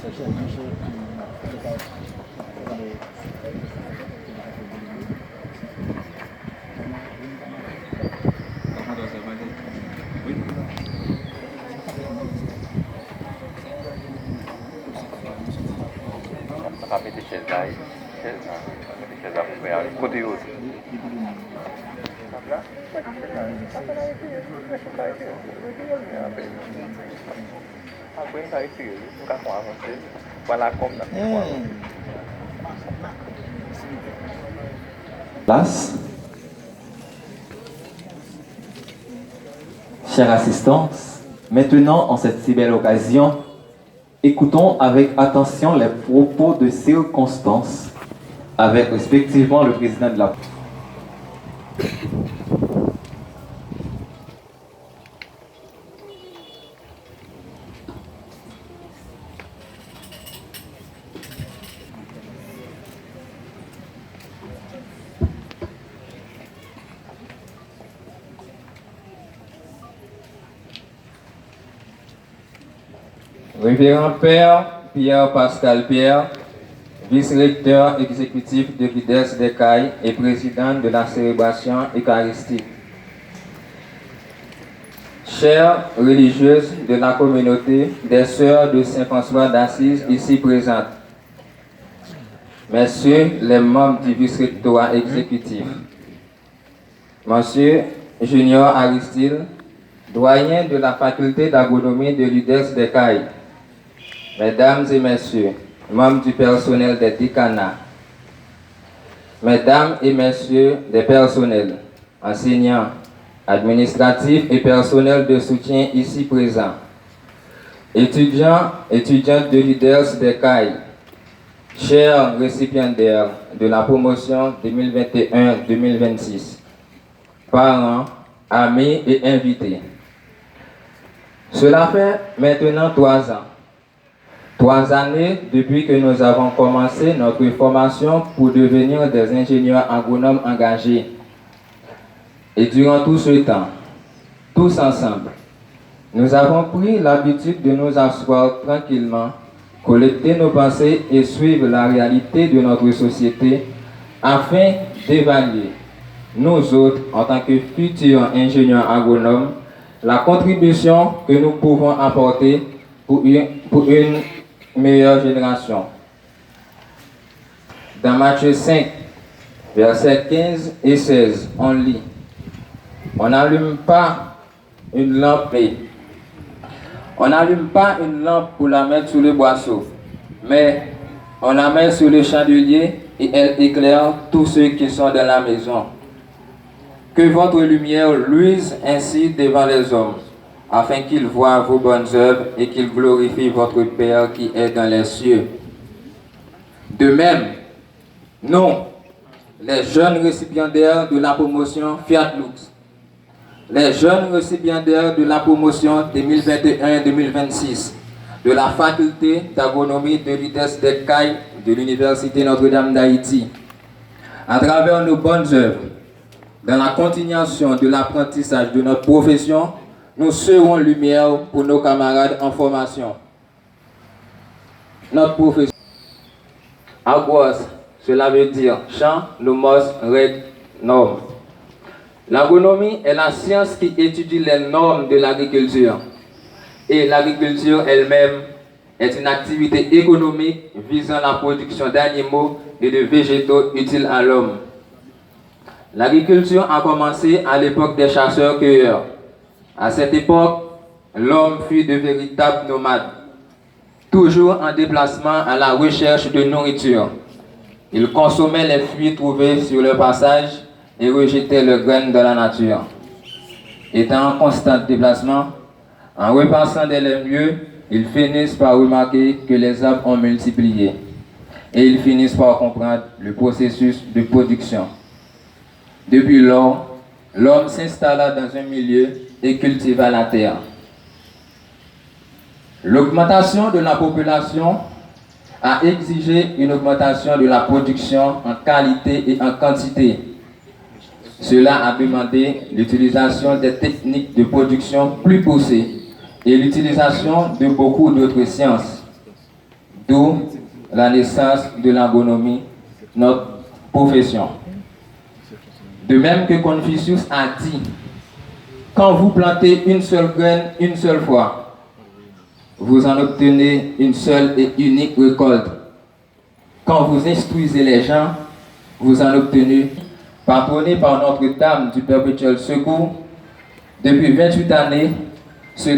Kami di Chelsea, Côté haut. Place. Chère assistance, maintenant en cette si belle occasion, écoutons avec attention les propos de circonstance avec respectivement le président de la... Révérend Père Pierre-Pascal Pierre, vice-recteur exécutif de l'IDES d'Écailles et président de la célébration eucharistique. Chères religieuses de la communauté des Sœurs de Saint-François d'Assise ici présentes, Messieurs les membres du vice-rectorat exécutif, Monsieur Junior Aristide, doyen de la faculté d'agronomie de l'IDES d'Écailles, Mesdames et Messieurs, membres du personnel des décanats, Mesdames et Messieurs des personnels, enseignants, administratifs et personnels de soutien ici présents, étudiants, étudiantes de l'IDES d'Écailles, chers récipiendaires de la promotion 2021-2026, parents, amis et invités. Cela fait maintenant 3 ans. 3 années depuis que nous avons commencé notre formation pour devenir des ingénieurs agronomes engagés. Et durant tout ce temps, tous ensemble, nous avons pris l'habitude de nous asseoir tranquillement, collecter nos pensées et suivre la réalité de notre société afin d'évaluer, nous autres, en tant que futurs ingénieurs agronomes, la contribution que nous pouvons apporter pour une meilleure génération. Dans Matthieu 5, versets 15 et 16, on lit: On n'allume pas une lampe pour la mettre sous le boisseau, mais on la met sur le chandelier et elle éclaire tous ceux qui sont dans la maison. Que votre lumière luise ainsi devant les hommes, afin qu'ils voient vos bonnes œuvres et qu'ils glorifient votre Père qui est dans les cieux. De même, nous, les jeunes récipiendaires de la promotion Fiat Lux, les jeunes récipiendaires de la promotion 2021-2026 de la faculté d'agronomie de l'IDES d'Écailles de l'Université Notre-Dame d'Haïti, à travers nos bonnes œuvres, dans la continuation de l'apprentissage de notre profession, nous serons lumière pour nos camarades en formation. Notre profession, Aguas, cela veut dire champ, nomos, règles, normes. L'agronomie est la science qui étudie les normes de l'agriculture. Et l'agriculture elle-même est une activité économique visant la production d'animaux et de végétaux utiles à l'homme. L'agriculture a commencé à l'époque des chasseurs-cueilleurs. À cette époque, l'homme fut de véritables nomades, toujours en déplacement à la recherche de nourriture. Il consommait les fruits trouvés sur le passage et rejetait leurs graines dans la nature. Étant en constant déplacement, en repassant dans les lieux, ils finissent par remarquer que les arbres ont multiplié et ils finissent par comprendre le processus de production. Depuis lors, l'homme s'installa dans un milieu et cultiva la terre. L'augmentation de la population a exigé une augmentation de la production en qualité et en quantité. Cela a demandé l'utilisation des techniques de production plus poussées et l'utilisation de beaucoup d'autres sciences. d'où la naissance de l'agronomie, notre profession. De même que Confucius a dit, quand vous plantez une seule graine une seule fois, vous en obtenez une seule et unique récolte. Quand vous instruisez les gens, vous en obtenez, patronné par Notre-Dame du Perpétuel Secours, depuis 28 années, se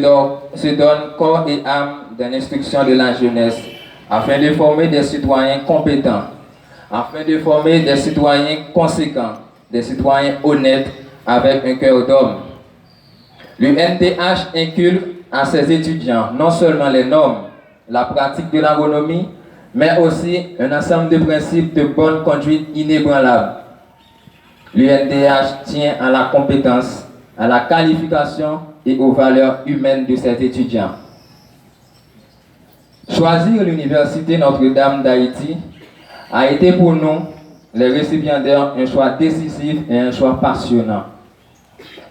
donne corps et âme dans l'instruction de la jeunesse, afin de former des citoyens compétents, afin de former des citoyens conséquents, des citoyens honnêtes avec un cœur d'homme. L'UNTH inculque à ses étudiants non seulement les normes, la pratique de l'agronomie, mais aussi un ensemble de principes de bonne conduite inébranlables. L'UNTH tient à la compétence, à la qualification et aux valeurs humaines de cet étudiant. Choisir l'Université Notre-Dame d'Haïti a été pour nous, les récipiendaires, un choix décisif et un choix passionnant.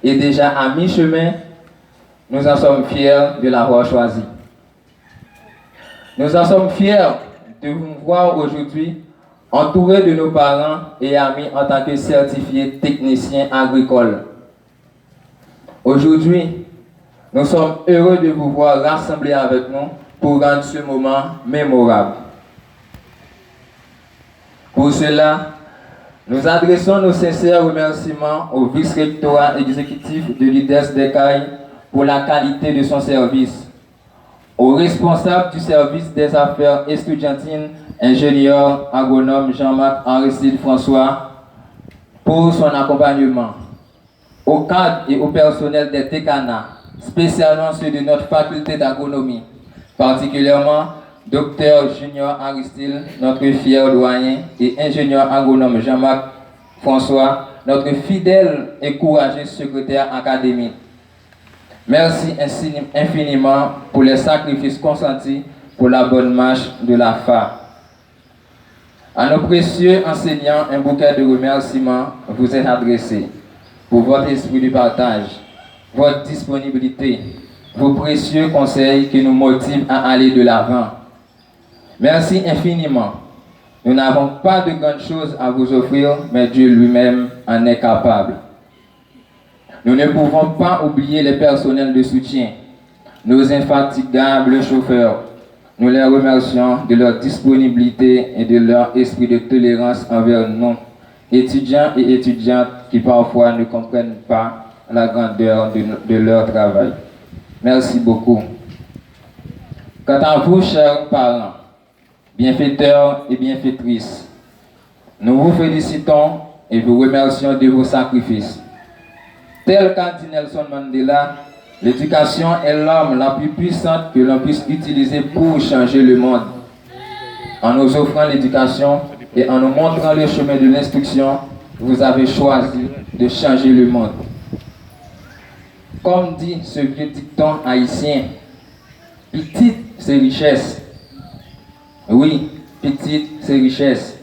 Et déjà à mi-chemin, nous en sommes fiers de l'avoir choisi. Nous en sommes fiers de vous voir aujourd'hui entourés de nos parents et amis en tant que certifiés techniciens agricoles. Aujourd'hui, nous sommes heureux de vous voir rassemblés avec nous pour rendre ce moment mémorable. Pour cela, nous adressons nos sincères remerciements au vice-rectorat exécutif de l'IDES d'Écailles pour la qualité de son service, au responsable du service des affaires estudiantines, ingénieur agronome Jean-Marc Aristide François, pour son accompagnement, au cadre et au personnel des TECANA, spécialement ceux de notre faculté d'agronomie, particulièrement Dr Junior Aristide, notre fier doyen, et ingénieur agronome Jean-Marc François, notre fidèle et courageux secrétaire académique. Merci infiniment pour les sacrifices consentis pour la bonne marche de la FA. À nos précieux enseignants, un bouquet de remerciements vous est adressé pour votre esprit de partage, votre disponibilité, vos précieux conseils qui nous motivent à aller de l'avant. Merci infiniment. Nous n'avons pas de grandes choses à vous offrir, mais Dieu lui-même en est capable. Nous ne pouvons pas oublier les personnels de soutien, nos infatigables chauffeurs. Nous les remercions de leur disponibilité et de leur esprit de tolérance envers nous, étudiants et étudiantes qui parfois ne comprennent pas la grandeur de leur travail. Merci beaucoup. Quant à vous, chers parents, bienfaiteurs et bienfaitrices, nous vous félicitons et vous remercions de vos sacrifices. Tel qu'a dit Nelson Mandela, l'éducation est l'arme la plus puissante que l'on puisse utiliser pour changer le monde. En nous offrant l'éducation et en nous montrant le chemin de l'instruction, vous avez choisi de changer le monde. Comme dit ce vieux dicton haïtien, petite c'est richesse. Oui, petite c'est richesse.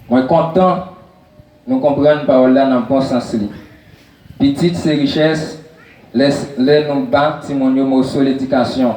Moi content, nous comprenons par là dans le bon sens. Petite c'est richesse, laisse nous bâtir mon sur l'éducation.